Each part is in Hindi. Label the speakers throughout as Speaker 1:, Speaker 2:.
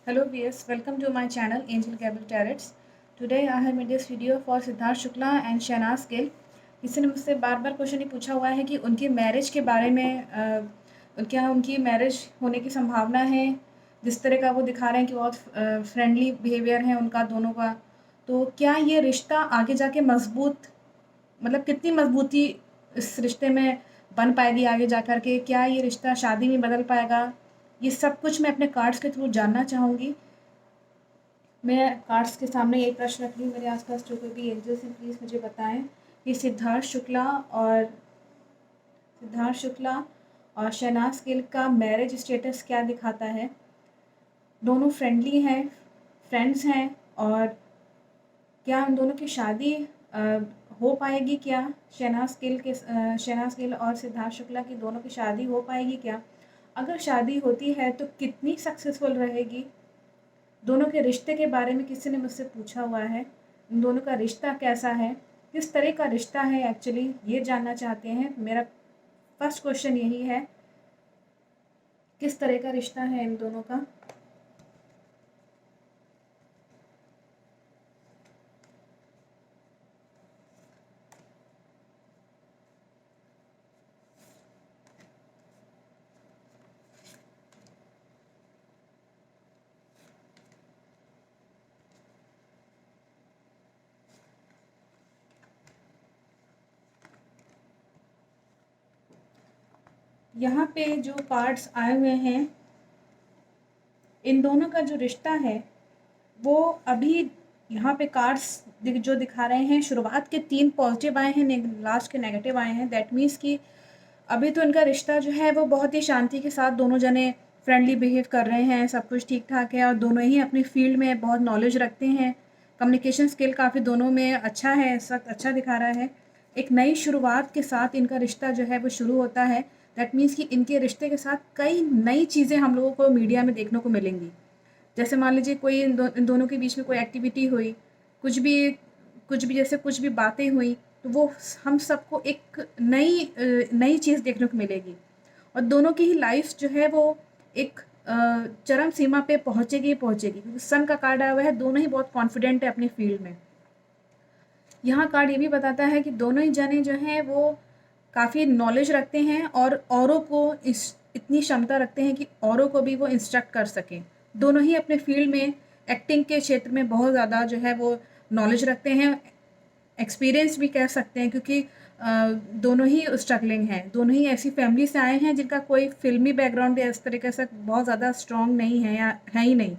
Speaker 1: Hello viewers, welcome to my channel Angel Gable Tarots. Today I have made this video for Siddharth Shukla and Shahnaz Gill. किसी ने मुझसे बार बार क्वेश्चन ये पूछा हुआ है कि उनकी मैरिज के बारे में क्या उनकी मैरिज होने की संभावना है। जिस तरह का वो दिखा रहे हैं कि बहुत फ्रेंडली बिहेवियर है उनका दोनों का, तो क्या ये रिश्ता आगे जाके मजबूत, मतलब कितनी मजबूती इस रिश्ते में बन पाएगी आगे जा कर के, क्या ये रिश्ता शादी में बदल पाएगा, ये सब कुछ मैं अपने कार्ड्स के थ्रू जानना चाहूँगी। मैं कार्ड्स के सामने एक प्रश्न रख रही हूँ, मेरे आसपास जो कोई भी एंजल्स हैं प्लीज़ मुझे बताएं कि सिद्धार्थ शुक्ला और शहनाज गिल का मैरिज स्टेटस क्या दिखाता है। दोनों फ्रेंडली हैं, फ्रेंड्स हैं, और क्या उन दोनों की शादी हो पाएगी क्या? शहनाज गिल और सिद्धार्थ शुक्ला की दोनों की शादी हो पाएगी क्या? अगर शादी होती है तो कितनी सक्सेसफुल रहेगी? दोनों के रिश्ते के बारे में किसी ने मुझसे पूछा हुआ है, इन दोनों का रिश्ता कैसा है, किस तरह का रिश्ता है, एक्चुअली ये जानना चाहते हैं। मेरा फर्स्ट क्वेश्चन यही है, किस तरह का रिश्ता है इन दोनों का। यहाँ पे जो कार्ड्स आए हुए हैं, इन दोनों का जो रिश्ता है वो अभी यहाँ पे कार्ड्स जो दिखा रहे हैं, शुरुआत के 3 पॉजिटिव आए हैं, लास्ट के नेगेटिव आए हैं। दैट मीन्स कि अभी तो इनका रिश्ता जो है वो बहुत ही शांति के साथ दोनों जने फ्रेंडली बिहेव कर रहे हैं, सब कुछ ठीक ठाक है, और दोनों ही अपनी फील्ड में बहुत नॉलेज रखते हैं। कम्युनिकेशन स्किल काफ़ी दोनों में अच्छा है, सब अच्छा दिखा रहा है। एक नई शुरुआत के साथ इनका रिश्ता जो है वो शुरू होता है। दैट मीन्स कि इनके रिश्ते के साथ कई नई चीज़ें हम लोगों को मीडिया में देखने को मिलेंगी। जैसे मान लीजिए कोई इन दोनों के बीच में कोई एक्टिविटी हुई, कुछ भी बातें हुई, तो वो हम सबको एक नई चीज़ देखने को मिलेगी, और दोनों की ही लाइफ जो है वो एक चरम सीमा पे पहुँचेगी क्योंकि सन का कार्ड आया हुआ है, दोनों ही बहुत कॉन्फिडेंट है अपनी फील्ड में। यहाँ कार्ड ये भी बताता है कि दोनों ही जने जो हैं वो काफ़ी नॉलेज रखते हैं और औरों को इतनी क्षमता रखते हैं कि औरों को भी वो इंस्ट्रक्ट कर सकें। दोनों ही अपने फील्ड में, एक्टिंग के क्षेत्र में बहुत ज़्यादा जो है वो नॉलेज रखते हैं, एक्सपीरियंस भी कह सकते हैं, क्योंकि दोनों ही स्ट्रगलिंग हैं, दोनों ही ऐसी फैमिली से आए हैं जिनका कोई फिल्मी बैकग्राउंड या इस तरीके से बहुत ज़्यादा स्ट्रॉन्ग नहीं है या है ही नहीं।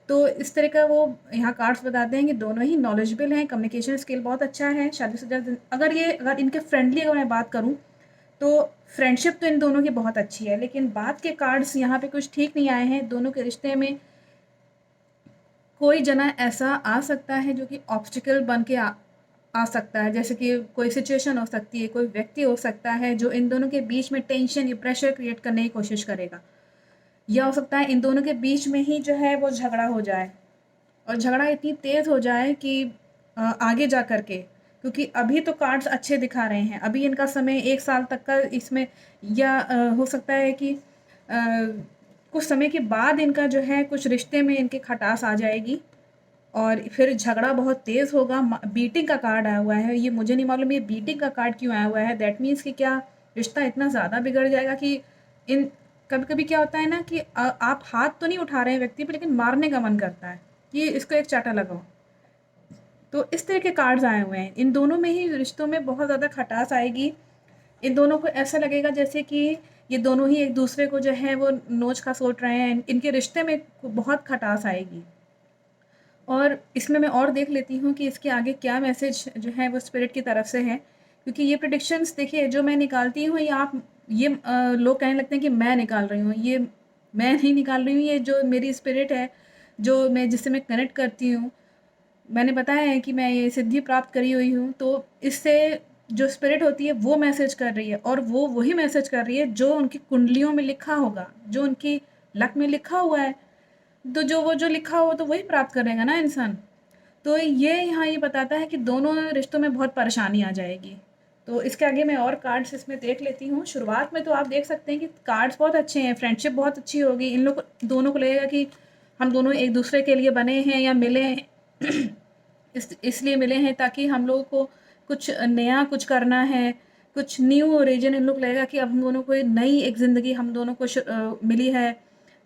Speaker 1: तो इस तरह का वो यहाँ कार्ड्स बताते हैं कि दोनों ही नॉलेजेबल हैं, कम्युनिकेशन स्किल बहुत अच्छा है। शादीशुदा अगर इनके फ्रेंडली अगर मैं बात करूँ तो फ्रेंडशिप तो इन दोनों की बहुत अच्छी है, लेकिन बात के कार्ड्स यहाँ पे कुछ ठीक नहीं आए हैं। दोनों के रिश्ते में कोई जना ऐसा आ सकता है जो कि ऑब्स्टिकल बन के आ सकता है, जैसे कि कोई सिचुएशन हो सकती है, कोई व्यक्ति हो सकता है जो इन दोनों के बीच में टेंशन या प्रेशर क्रिएट करने की कोशिश करेगा, या हो सकता है इन दोनों के बीच में ही जो है वो झगड़ा हो जाए, और झगड़ा इतनी तेज़ हो जाए कि आगे जा कर के, क्योंकि अभी तो कार्ड्स अच्छे दिखा रहे हैं, अभी इनका समय 1 साल तक का इसमें, या हो सकता है कि कुछ समय के बाद इनका जो है कुछ रिश्ते में इनके खटास आ जाएगी और फिर झगड़ा बहुत तेज़ होगा। बीटिंग का कार्ड आया हुआ है, ये मुझे नहीं मालूम ये बीटिंग का कार्ड क्यों आया हुआ है। दैट मीन्स कि क्या रिश्ता इतना ज़्यादा बिगड़ जाएगा कि इन कभी-कभी क्या होता है ना कि आप हाथ तो नहीं उठा रहे हैं व्यक्ति पे, लेकिन मारने का मन करता है कि इसको एक चाटा लगाओ। तो इस तरह के कार्ड्स आए हुए हैं। इन दोनों में ही रिश्तों में बहुत ज़्यादा खटास आएगी। इन दोनों को ऐसा लगेगा जैसे कि ये दोनों ही एक दूसरे को जो है वो नोच खसोट रहे हैं। इनके रिश्ते में बहुत खटास आएगी। और इसमें मैं और देख लेती हूँ कि इसके आगे क्या मैसेज जो है वो स्पिरिट की तरफ से है, क्योंकि ये प्रेडिक्शंस देखिए जो मैं निकालती हूँ, ये लोग कहने लगते हैं कि मैं निकाल रही हूँ। ये मैं नहीं निकाल रही हूँ, ये जो मेरी स्पिरिट है, जिससे मैं कनेक्ट करती हूँ, मैंने बताया है कि मैं ये सिद्धि प्राप्त करी हुई हूँ, तो इससे जो स्पिरिट होती है वो मैसेज कर रही है, और वो वही मैसेज कर रही है जो उनकी कुंडलियों में लिखा होगा, जो उनकी लक में लिखा हुआ है। तो जो लिखा हो तो वही प्राप्त करेगा ना इंसान। तो ये यहाँ ये बताता है कि दोनों रिश्तों में बहुत परेशानी आ जाएगी। तो इसके आगे मैं और कार्ड्स इसमें देख लेती हूँ। शुरुआत में तो आप देख सकते हैं कि कार्ड्स बहुत अच्छे हैं, फ्रेंडशिप बहुत अच्छी होगी। इन लोग दोनों को लगेगा कि हम दोनों एक दूसरे के लिए बने हैं या मिले हैं इसलिए मिले हैं ताकि हम लोगों को कुछ नया कुछ करना है, कुछ न्यू ओरिजिन इन लोग लगेगा कि अब हम दोनों को नई एक ज़िंदगी हम दोनों को मिली है।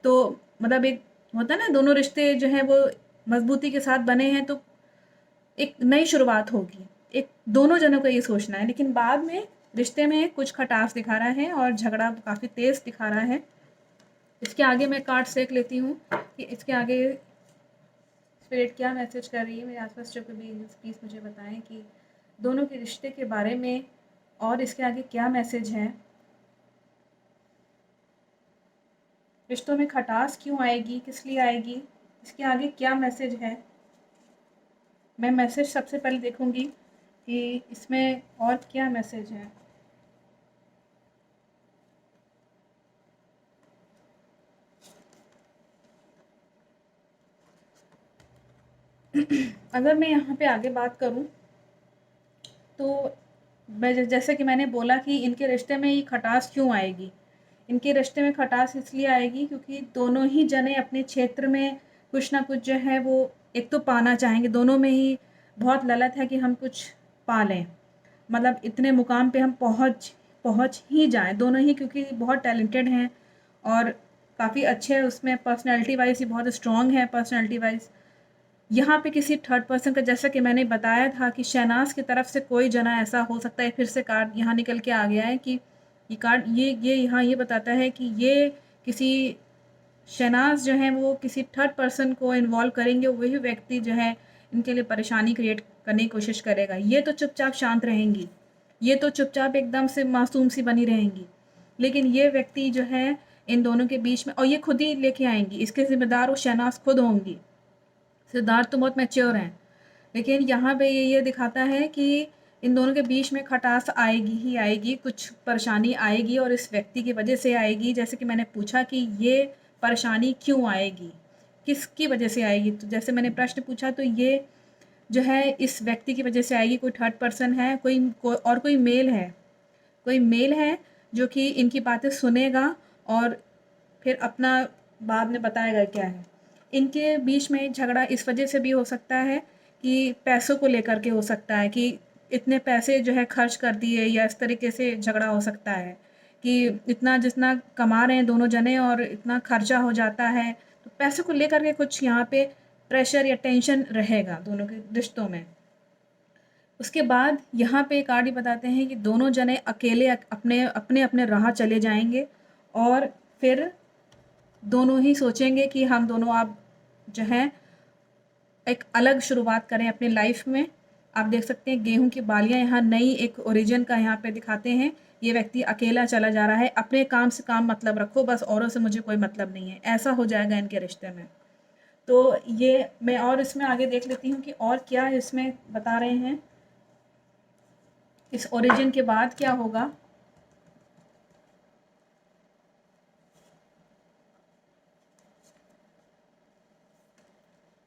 Speaker 1: तो मतलब एक होता है ना, दोनों रिश्ते जो हैं वो मजबूती के साथ बने हैं तो एक नई शुरुआत होगी। एक दोनों जनों को ये सोचना है, लेकिन बाद में रिश्ते में कुछ खटास दिखा रहा है और झगड़ा काफ़ी तेज़ दिखा रहा है। इसके आगे मैं कार्ड सेक लेती हूँ कि इसके आगे स्पिरिट क्या मैसेज कर रही है मेरे आसपास जो भी, प्लीज़ मुझे बताएं कि दोनों के रिश्ते के बारे में और इसके आगे क्या मैसेज है। रिश्तों में खटास क्यों आएगी, किस लिए आएगी, इसके आगे क्या मैसेज है। मैं मैसेज सबसे पहले देखूंगी कि इसमें और क्या मैसेज है। अगर मैं यहाँ पे आगे बात करूँ तो जैसे कि मैंने बोला कि इनके रिश्ते में ये खटास क्यों आएगी। इनके रिश्ते में खटास इसलिए आएगी क्योंकि दोनों ही जने अपने क्षेत्र में कुछ ना कुछ जो है वो एक तो पाना चाहेंगे। दोनों में ही बहुत ललक है कि हम कुछ पा लें, मतलब इतने मुकाम पे हम पहुँच पहुँच ही जाएँ दोनों ही, क्योंकि बहुत टैलेंटेड हैं और काफ़ी अच्छे हैं उसमें, पर्सनैलिटी वाइज़ ही बहुत स्ट्रॉन्ग है पर्सनैलिटी वाइज़। यहाँ पे किसी थर्ड पर्सन का, जैसा कि मैंने बताया था कि शहनाज की तरफ से कोई जना ऐसा हो सकता है। फिर से कार्ड यहाँ निकल के आ गया है कि ये कार्ड ये यहाँ ये बताता है कि ये किसी शहनाज जो है वो किसी थर्ड पर्सन को इन्वॉल्व करेंगे, वही व्यक्ति जो है इनके लिए परेशानी क्रिएट करने की कोशिश करेगा। ये तो चुपचाप शांत रहेंगी, ये तो चुपचाप एकदम से मासूम सी बनी रहेंगी, लेकिन ये व्यक्ति जो है इन दोनों के बीच में, और ये खुद ही लेके आएंगी, इसके जिम्मेदार वो शहनाज खुद होंगी। सिद्धार्थ तो बहुत मैच्योर हैं, लेकिन यहाँ पे ये दिखाता है कि इन दोनों के बीच में खटास आएगी ही आएगी, कुछ परेशानी आएगी और इस व्यक्ति की वजह से आएगी। जैसे कि मैंने पूछा कि ये परेशानी क्यों आएगी, किसकी वजह से आएगी, तो जैसे मैंने प्रश्न पूछा तो ये जो है इस व्यक्ति की वजह से आएगी। कोई थर्ड पर्सन है, कोई मेल है, कोई मेल है जो कि इनकी बातें सुनेगा और फिर अपना बाद में बताएगा क्या है। इनके बीच में झगड़ा इस वजह से भी हो सकता है कि पैसों को लेकर के हो सकता है कि इतने पैसे जो है खर्च कर दिए, या इस तरीके से झगड़ा हो सकता है कि इतना जितना कमा रहे हैं दोनों जने और इतना खर्चा हो जाता है, तो पैसों को लेकर के कुछ यहाँ पे प्रेशर या टेंशन रहेगा दोनों के रिश्तों में। उसके बाद यहाँ पे कार्ड ही बताते हैं कि दोनों जने अकेले अपने अपने अपने राह चले जाएंगे और फिर दोनों ही सोचेंगे कि हम दोनों अब जो है एक अलग शुरुआत करें अपनी लाइफ में। आप देख सकते हैं गेहूं की बालियां यहाँ नई एक ओरिजिन का यहाँ पे दिखाते हैं। ये व्यक्ति अकेला चला जा रहा है, अपने काम से काम मतलब रखो, बस औरों से मुझे कोई मतलब नहीं है, ऐसा हो जाएगा इनके रिश्ते में। तो ये मैं और इसमें आगे देख लेती हूँ कि और क्या इसमें बता रहे हैं, इस ओरिजिन के बाद क्या होगा।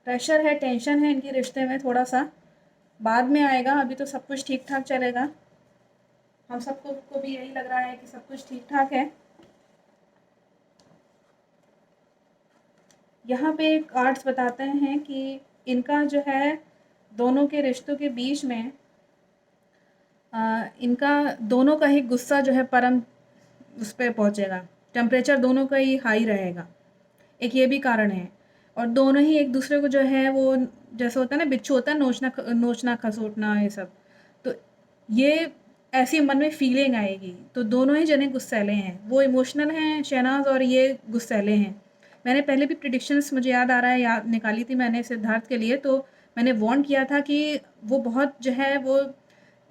Speaker 1: प्रेशर है, टेंशन है इनके रिश्ते में, थोड़ा सा बाद में आएगा, अभी तो सब कुछ ठीक ठाक चलेगा। हम सबको को भी यही लग रहा है कि सब कुछ ठीक ठाक है। यहाँ पे कार्ड्स बताते हैं कि इनका जो है दोनों के रिश्तों के बीच में इनका दोनों का ही गुस्सा जो है परम उस पर पहुँचेगा, टेम्परेचर दोनों का ही हाई रहेगा, एक ये भी कारण है। और दोनों ही एक दूसरे को जो है वो, जैसे होता है ना बिच्छू होता है नोचना खसोटना ये सब, तो ये ऐसी मन में फीलिंग आएगी। तो दोनों ही जने गुस्सैले हैं, वो इमोशनल हैं शहनाज और ये गुस्सैले हैं। मैंने पहले भी प्रिडिक्शंस मुझे याद आ रहा है, याद निकाली थी मैंने सिद्धार्थ के लिए, तो मैंने वार्न किया था कि वो बहुत जो है वो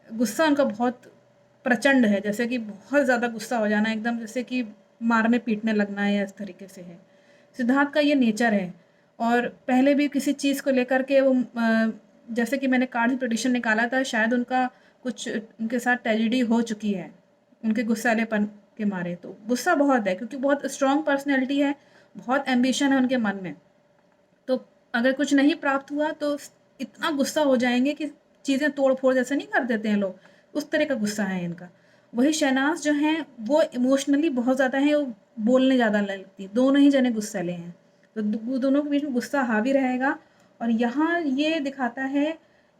Speaker 1: गुस्सा उनका बहुत प्रचंड है, जैसे कि बहुत ज़्यादा गुस्सा हो जाना, एकदम जैसे कि मारने पीटने लगना है, इस तरीके से है सिद्धार्थ का ये नेचर है। और पहले भी किसी चीज़ को लेकर के वो जैसे कि मैंने कार्ड प्रेडिक्शन निकाला था, शायद उनका कुछ उनके साथ ट्रेजेडी हो चुकी है उनके गुस्सैलेपन के मारे। तो गुस्सा बहुत है क्योंकि बहुत स्ट्रॉन्ग पर्सनैलिटी है, बहुत एम्बिशन है उनके मन में। तो अगर कुछ नहीं प्राप्त हुआ तो इतना गुस्सा हो जाएंगे कि चीज़ें तोड़ फोड़ जैसे नहीं कर देते हैं लोग, उस तरह का गुस्सा है इनका। वही शहनाज जो हैं वो इमोशनली बहुत ज़्यादा हैं, वो बोलने ज़्यादा लगती है, दोनों ही जने गुस्सैले हैं। तो वो दोनों के बीच में गुस्सा हावी रहेगा। और यहाँ ये दिखाता है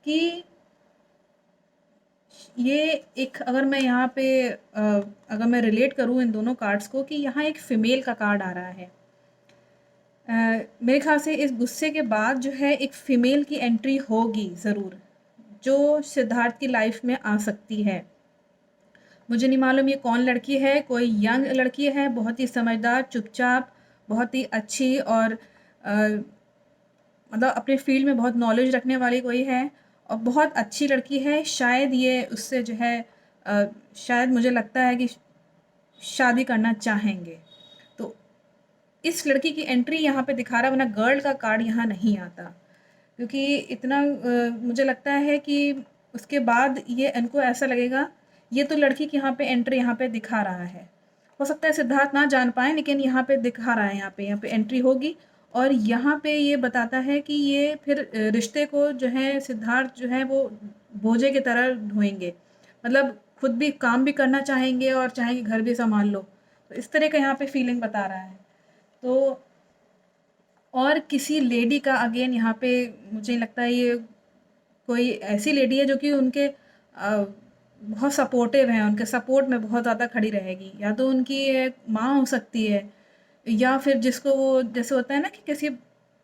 Speaker 1: कि ये एक, अगर मैं यहाँ पे अगर मैं रिलेट करूँ इन दोनों कार्ड्स को, कि यहाँ एक फ़ीमेल का कार्ड आ रहा है। मेरे ख़्याल से इस गुस्से के बाद जो है एक फ़ीमेल की एंट्री होगी ज़रूर, जो सिद्धार्थ की लाइफ में आ सकती है। मुझे नहीं मालूम ये कौन लड़की है, कोई यंग लड़की है, बहुत ही समझदार, चुपचाप, बहुत ही अच्छी और मतलब अपने फ़ील्ड में बहुत नॉलेज रखने वाली कोई है और बहुत अच्छी लड़की है। शायद ये उससे जो है शायद मुझे लगता है कि शादी करना चाहेंगे। तो इस लड़की की एंट्री यहाँ पे दिखा रहा है, वरना गर्ल का कार्ड यहाँ नहीं आता। क्योंकि इतना मुझे लगता है कि उसके बाद ये इनको ऐसा लगेगा, ये तो लड़की की यहाँ पे एंट्री यहाँ पे दिखा रहा है। हो सकता है सिद्धार्थ ना जान पाए, लेकिन यहाँ पे दिखा रहा है, यहाँ पे एंट्री होगी। और यहाँ पे ये बताता है कि ये फिर रिश्ते को जो है सिद्धार्थ जो है वो बोझे की तरह ढोएंगे, मतलब खुद भी काम भी करना चाहेंगे और चाहेंगे घर भी संभाल लो। तो इस तरह का यहाँ पे फीलिंग बता रहा है। तो और किसी लेडी का अगेन यहाँ पे मुझे लगता है ये कोई ऐसी लेडी है जो कि उनके बहुत सपोर्टिव हैं, उनके सपोर्ट में बहुत ज़्यादा खड़ी रहेगी। या तो उनकी एक माँ हो सकती है, या फिर जिसको वो जैसे होता है ना कि किसी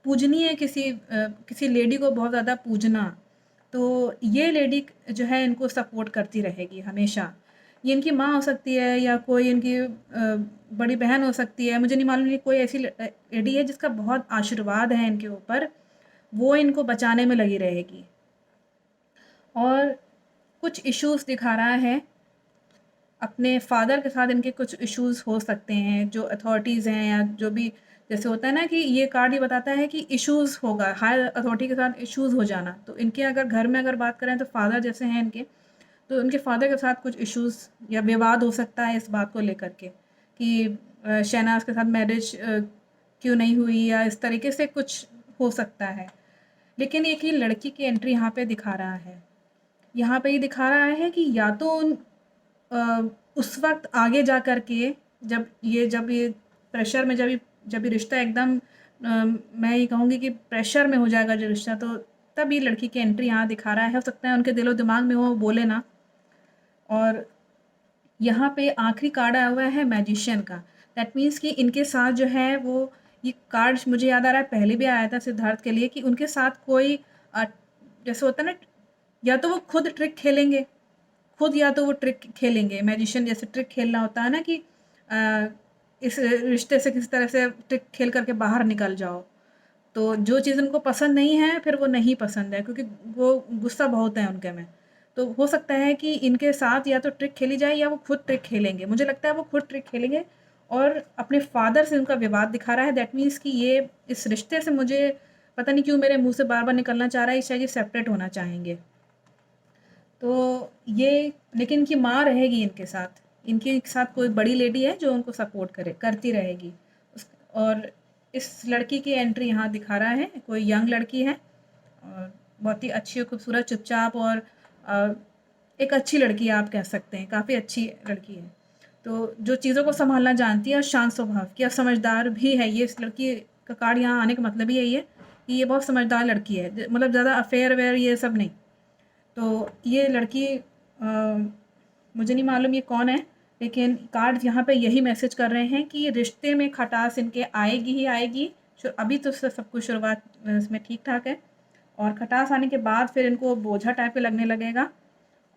Speaker 1: पूजनीय किसी लेडी को बहुत ज़्यादा पूजना, तो ये लेडी जो है इनको सपोर्ट करती रहेगी हमेशा। ये इनकी माँ हो सकती है या कोई इनकी बड़ी बहन हो सकती है, मुझे नहीं मालूम। ये कोई ऐसी लेडी है जिसका बहुत आशीर्वाद है इनके ऊपर, वो इनको बचाने में लगी रहेगी। और कुछ इश्यूज़ दिखा रहा है, अपने फादर के साथ इनके कुछ इश्यूज़ हो सकते हैं, जो अथॉरिटीज़ हैं या जो भी, जैसे होता है ना कि ये कार्ड ये बताता है कि इश्यूज़ होगा, हायर अथॉरिटी के साथ इश्यूज़ हो जाना। तो इनके अगर घर में अगर बात करें तो फादर जैसे हैं इनके, तो उनके फादर के साथ कुछ इश्यूज़ या विवाद हो सकता है इस बात को लेकर के कि शहनाज़ के साथ मैरिज क्यों नहीं हुई, या इस तरीके से कुछ हो सकता है। लेकिन एक ही लड़की की एंट्री यहाँ पे दिखा रहा है। यहाँ पे ये दिखा रहा है कि या तो उस वक़्त आगे जा कर के जब ये प्रेशर में जब ये रिश्ता एकदम मैं ये कहूँगी कि प्रेशर में हो जाएगा जो रिश्ता, तो तब ये लड़की की एंट्री यहाँ दिखा रहा है। हो सकता है उनके दिलो-दिमाग में वो बोले ना। और यहाँ पे आखिरी कार्ड आया हुआ है मैजिशियन का। दैट मीन्स कि इनके साथ जो है वो, ये कार्ड मुझे याद आ रहा है पहले भी आया था सिद्धार्थ के लिए, कि उनके साथ कोई जैसे होता है ना, या तो वो खुद ट्रिक खेलेंगे, खुद या तो वो ट्रिक खेलेंगे, मैजिशियन जैसे ट्रिक खेलना होता है ना कि इस रिश्ते से किसी तरह से ट्रिक खेल करके बाहर निकल जाओ। तो जो चीज़ उनको पसंद नहीं है फिर वो नहीं पसंद है, क्योंकि वो गुस्सा बहुत है उनके में। तो हो सकता है कि इनके साथ या तो ट्रिक खेली जाए या वो खुद ट्रिक खेलेंगे। मुझे लगता है वो खुद ट्रिक खेलेंगे और अपने फादर से उनका विवाद दिखा रहा है। दैट मीन्स कि ये इस रिश्ते से, मुझे पता नहीं क्यों मेरे मुँह से बार-बार निकलना चाह रहा है, शायद ये सेपरेट होना चाहेंगे। तो ये, लेकिन इनकी माँ रहेगी इनके साथ। इनके साथ कोई बड़ी लेडी है जो उनको सपोर्ट करती रहेगी। और इस लड़की की एंट्री यहाँ दिखा रहा है, कोई यंग लड़की है और बहुत ही अच्छी और खूबसूरत, चुपचाप और अ, एक अच्छी लड़की है आप कह सकते हैं, काफ़ी अच्छी लड़की है। तो जो चीज़ों को सँभालना जानती है और शांत स्वभाव की और समझदार भी है। ये इस लड़की का कार्ड यहाँ आने का मतलब ही यही है कि ये बहुत समझदार लड़की है, मतलब ज़्यादा अफेयर-वेयर ये सब नहीं। तो ये लड़की मुझे नहीं मालूम ये कौन है, लेकिन कार्ड यहाँ पे यही मैसेज कर रहे हैं कि रिश्ते में खटास इनके आएगी ही आएगी। अभी तो सब कुछ शुरुआत इसमें ठीक-ठाक है, और खटास आने के बाद फिर इनको बोझा टाइप का लगने लगेगा।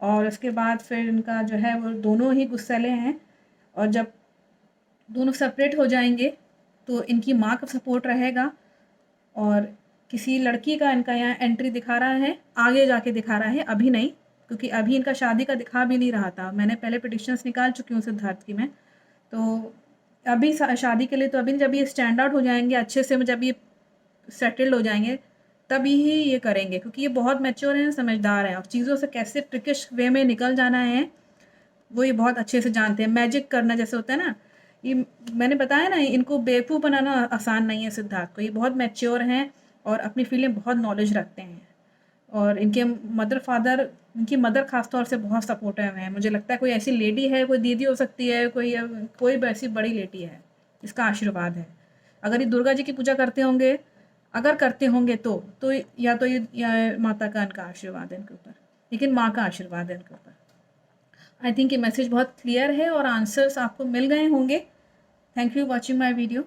Speaker 1: और उसके बाद फिर इनका जो है वो दोनों ही गुस्सैले हैं, और जब दोनों सेपरेट हो जाएँगे तो इनकी माँ का सपोर्ट रहेगा। और किसी लड़की का इनका यहाँ एंट्री दिखा रहा है, आगे जाके दिखा रहा है, अभी नहीं, क्योंकि अभी इनका शादी का दिखा भी नहीं रहा था। मैंने पहले प्रेडिक्शंस निकाल चुकी हूँ सिद्धार्थ की मैं। तो अभी शादी के लिए तो अभी, जब ये स्टैंड आउट हो जाएँगे अच्छे से, जब ये सेटल्ड हो जाएँगे तभी ही ये करेंगे, क्योंकि ये बहुत मैच्योर हैं, समझदार हैं और चीज़ों से कैसे ट्रिकिश वे में निकल जाना है वो ये बहुत अच्छे से जानते हैं। मैजिक करना जैसे होता है ना, ये मैंने बताया ना, इनको बेवकूफ़ बनाना आसान नहीं है सिद्धार्थ को। ये बहुत मैच्योर हैं और अपनी फील्ड में बहुत नॉलेज रखते हैं। और इनके इनकी मदर ख़ास तौर से बहुत सपोर्टिव हैं। मुझे लगता है कोई ऐसी लेडी है, कोई दीदी हो सकती है, कोई भी ऐसी बड़ी लेडी है, जिसका आशीर्वाद है। अगर ये दुर्गा जी की पूजा करते होंगे, अगर करते होंगे तो या तो ये या माता का इनका आशीर्वाद है इनके ऊपर, लेकिन माँ का आशीर्वाद है इनके ऊपर। आई थिंक ये मैसेज बहुत क्लियर है और आंसर्स आपको मिल गए होंगे। Thank you watching my video.